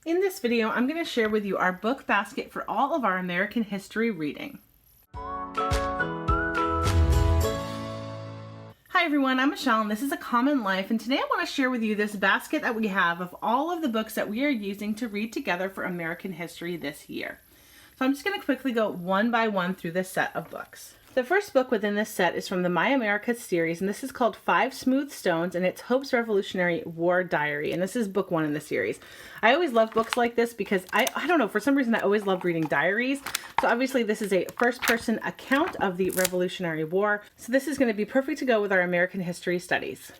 In this video, I'm going to share with you our book basket for all of our American history reading. Hi everyone, I'm Michelle and this is A Common Life, and today I want to share with you this basket that we have of all of the books that we are using to read together for American history this year. So I'm just going to quickly go one by one through this set of books. The first book within this set is from the My America series, and this is called Five Smooth Stones, and it's Hope's Revolutionary War Diary, and this is book one in the series. I always love books like this because I don't know, for some reason I always loved reading diaries. So obviously this is a first-person account of the Revolutionary War, so this is going to be perfect to go with our American history studies.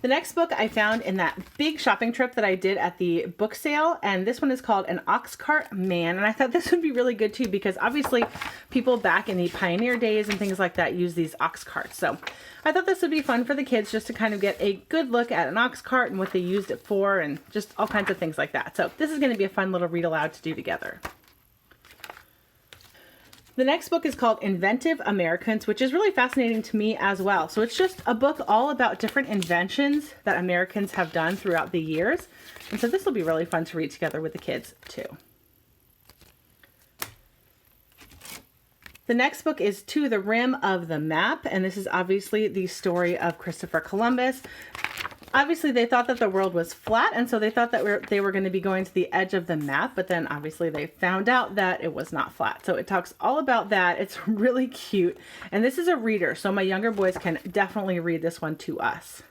The next book I found in that big shopping trip that I did at the book sale, and this one is called An Oxcart Man, and I thought this would be really good too because obviously people back in the pioneer days and things like that use these ox carts. So I thought this would be fun for the kids just to kind of get a good look at an ox cart and what they used it for and just all kinds of things like that. So this is going to be a fun little read aloud to do together. The next book is called Inventive Americans, which is really fascinating to me as well. So it's just a book all about different inventions that Americans have done throughout the years. And so this will be really fun to read together with the kids too. The next book is To the Rim of the Map, and this is obviously the story of Christopher Columbus. Obviously, they thought that the world was flat, and so they thought that they were going to be going to the edge of the map, but then obviously they found out that it was not flat. So it talks all about that. It's really cute, and this is a reader, so my younger boys can definitely read this one to us.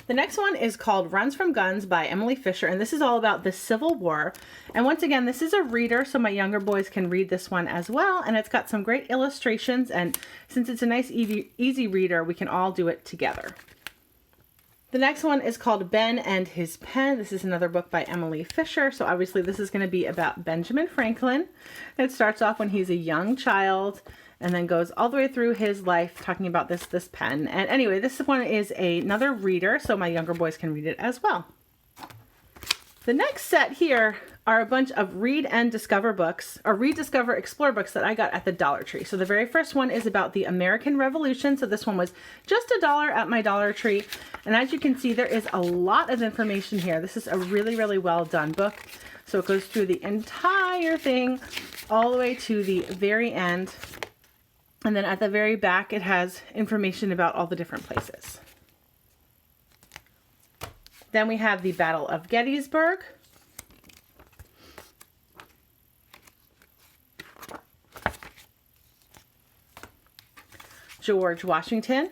The next one is called Runs from Guns by Emily Fisher, and this is all about the Civil War. And once again, this is a reader, so my younger boys can read this one as well, and it's got some great illustrations, and since it's a nice, easy reader, we can all do it together. The next one is called Ben and His Pen. This is another book by Emily Fisher. So obviously this is going to be about Benjamin Franklin. It starts off when he's a young child and then goes all the way through his life talking about this pen. And anyway, this one is another reader, so my younger boys can read it as well. The next set here are a bunch of read and discover books, or read, discover, explore books that I got at the Dollar Tree. So the very first one is about the American Revolution. So this one was just $1 at my Dollar Tree. And as you can see, there is a lot of information here. This is a really, really well done book. So it goes through the entire thing all the way to the very end. And then at the very back, it has information about all the different places. Then we have the Battle of Gettysburg. George Washington.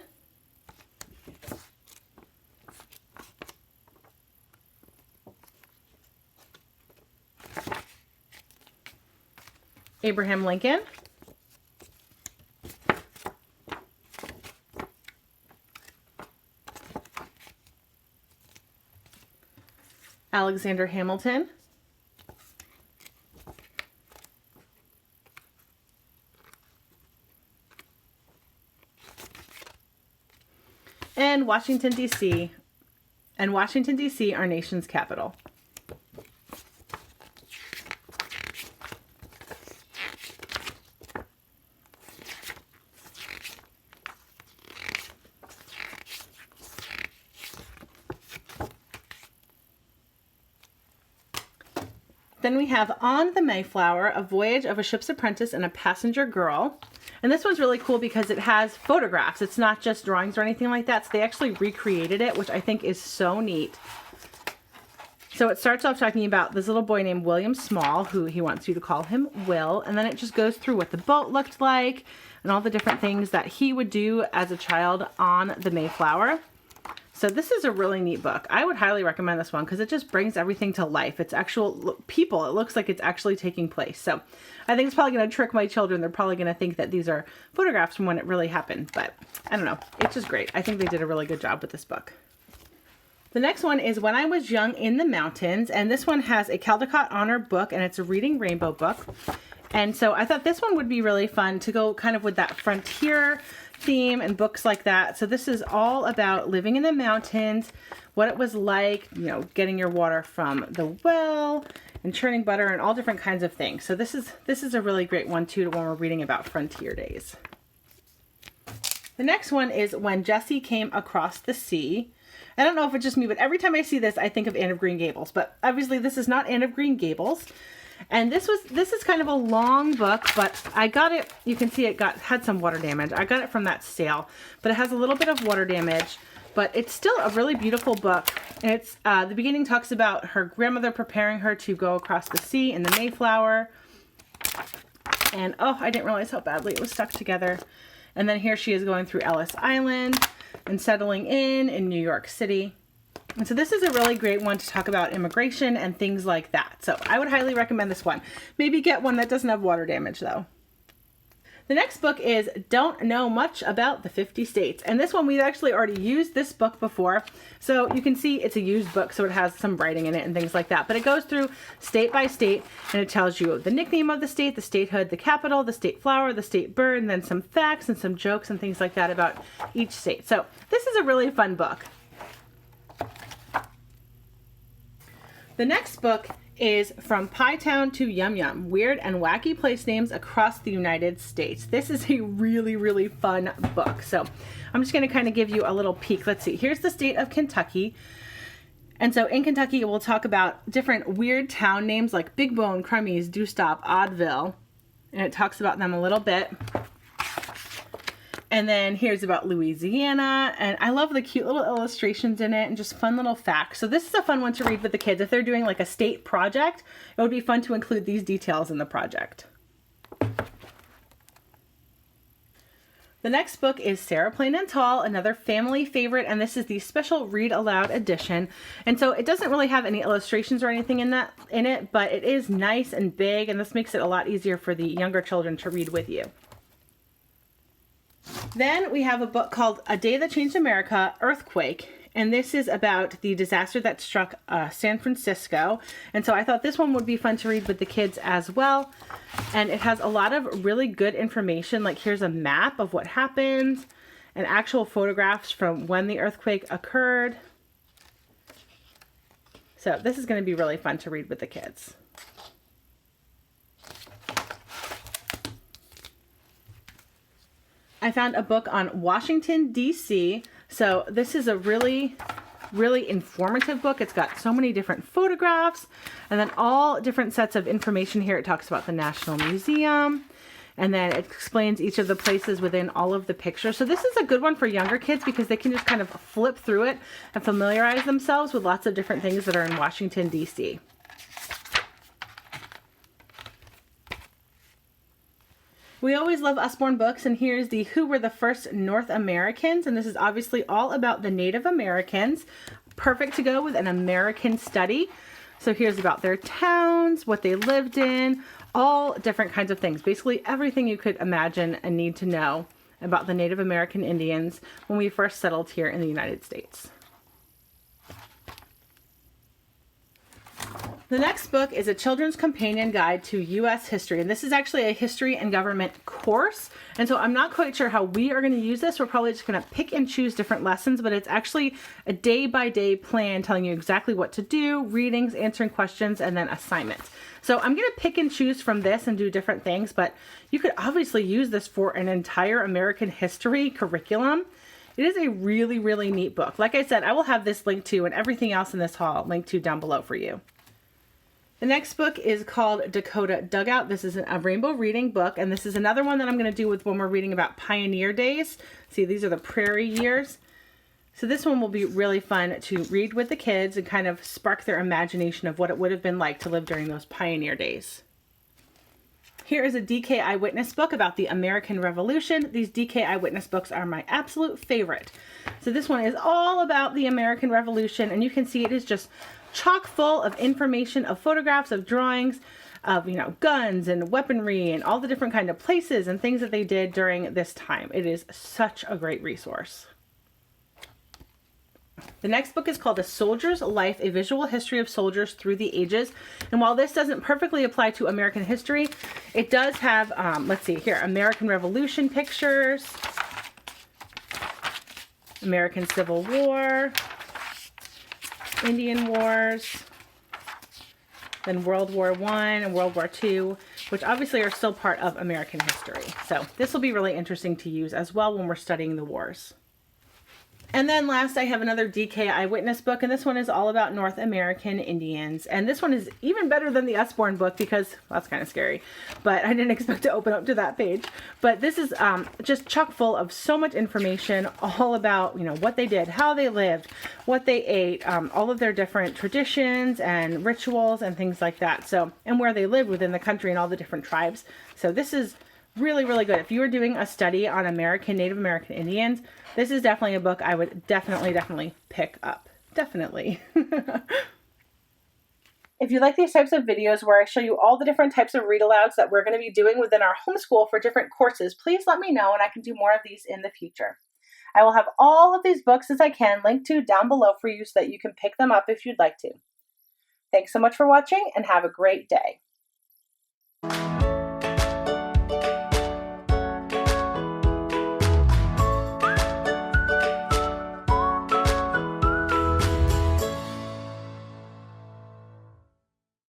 Abraham Lincoln. Alexander Hamilton. And Washington, D.C. And Washington, D.C., our nation's capital. Then we have On the Mayflower, A Voyage of a Ship's Apprentice and a Passenger Girl. And this one's really cool because it has photographs. It's not just drawings or anything like that. So they actually recreated it, which I think is so neat. So it starts off talking about this little boy named William Small, who he wants you to call him Will. And then it just goes through what the boat looked like and all the different things that he would do as a child on the Mayflower. So this is a really neat book. I would highly recommend this one because it just brings everything to life. It's actual people. It looks like it's actually taking place. So I think it's probably going to trick my children. They're probably going to think that these are photographs from when it really happened. But I don't know. It's just great. I think they did a really good job with this book. The next one is When I Was Young in the Mountains. And this one has a Caldecott Honor book, and it's a Reading Rainbow book. And so I thought this one would be really fun to go kind of with that frontier theme and books like that. So this is all about living in the mountains, what it was like, you know, getting your water from the well and churning butter and all different kinds of things. So this is a really great one too when we're reading about frontier days. The next one is When Jesse Came Across the Sea. I don't know if it's just me, but every time I see this, I think of Anne of Green Gables. But obviously this is not Anne of Green Gables. And this is kind of a long book, but I got it, you can see it had some water damage. I got it from that sale, but it has a little bit of water damage, but it's still a really beautiful book. And it's, the beginning talks about her grandmother preparing her to go across the sea in the Mayflower. And oh, I didn't realize how badly it was stuck together. And then here she is going through Ellis Island and settling in New York City. And so this is a really great one to talk about immigration and things like that. So I would highly recommend this one. Maybe get one that doesn't have water damage though. The next book is Don't Know Much About the 50 States. And this one, we've actually already used this book before. So you can see it's a used book, so it has some writing in it and things like that. But it goes through state by state, and it tells you the nickname of the state, the statehood, the capital, the state flower, the state bird, and then some facts and some jokes and things like that about each state. So this is a really fun book. The next book is From Pie Town to Yum Yum, Weird and Wacky Place Names Across the United States. This is a really, really fun book. So I'm just going to kind of give you a little peek. Let's see. Here's the state of Kentucky. And so in Kentucky, we'll talk about different weird town names like Big Bone, Crummies, Do-Stop, Oddville. And it talks about them a little bit. And then here's about Louisiana, and I love the cute little illustrations in it and just fun little facts. So this is a fun one to read with the kids. If they're doing like a state project, it would be fun to include these details in the project. The next book is Sarah Plain and Tall, another family favorite, and this is the special read aloud edition. And so it doesn't really have any illustrations or anything in it, but it is nice and big, and this makes it a lot easier for the younger children to read with you. Then we have a book called A Day That Changed America, Earthquake, and this is about the disaster that struck San Francisco. And so I thought this one would be fun to read with the kids as well. And it has a lot of really good information, like here's a map of what happened and actual photographs from when the earthquake occurred. So this is going to be really fun to read with the kids. I found a book on Washington, D.C. So this is a really, really informative book. It's got so many different photographs and then all different sets of information here. It talks about the National Museum, and then it explains each of the places within all of the pictures. So this is a good one for younger kids because they can just kind of flip through it and familiarize themselves with lots of different things that are in Washington, D.C. We always love Usborne books, and here's the Who Were the First North Americans, and this is obviously all about the Native Americans. Perfect to go with an American study. So here's about their towns, what they lived in, all different kinds of things. Basically everything you could imagine and need to know about the Native American Indians when we first settled here in the United States. The next book is a children's companion guide to U.S. history, and this is actually a history and government course, and so I'm not quite sure how we are going to use this. We're probably just going to pick and choose different lessons, but it's actually a day-by-day plan telling you exactly what to do, readings, answering questions, and then assignments. So I'm going to pick and choose from this and do different things, but you could obviously use this for an entire American history curriculum. It is a really, really neat book. Like I said, I will have this linked to and everything else in this haul linked to down below for you. The next book is called Dakota Dugout. This is a rainbow reading book, and this is another one that I'm going to do with when we're reading about pioneer days. See, these are the prairie years. So this one will be really fun to read with the kids and kind of spark their imagination of what it would have been like to live during those pioneer days. Here is a DK Eyewitness book about the American Revolution. These DK Eyewitness books are my absolute favorite. So this one is all about the American Revolution, and you can see it is just chock full of information, of photographs, of drawings, of, guns and weaponry and all the different kind of places and things that they did during this time. It is such a great resource. The next book is called A Soldier's Life, A Visual History of Soldiers Through the Ages. And while this doesn't perfectly apply to American history, it does have, let's see here, American Revolution pictures, American Civil War, Indian Wars, then World War I and World War II, which obviously are still part of American history. So this will be really interesting to use as well when we're studying the wars. And then last, I have another DK Eyewitness book, and this one is all about North American Indians. And this one is even better than the Usborne book because, well, that's kind of scary, but I didn't expect to open up to that page. But this is just chock full of so much information all about, what they did, how they lived, what they ate, all of their different traditions and rituals and things like that. So, and where they lived within the country and all the different tribes. So this is really, really good. If you were doing a study on Native American Indians, this is definitely a book I would definitely pick up. Definitely. If you like these types of videos where I show you all the different types of read alouds that we're going to be doing within our homeschool for different courses, please let me know and I can do more of these in the future. I will have all of these books as I can linked to down below for you so that you can pick them up if you'd like to. Thanks so much for watching and have a great day.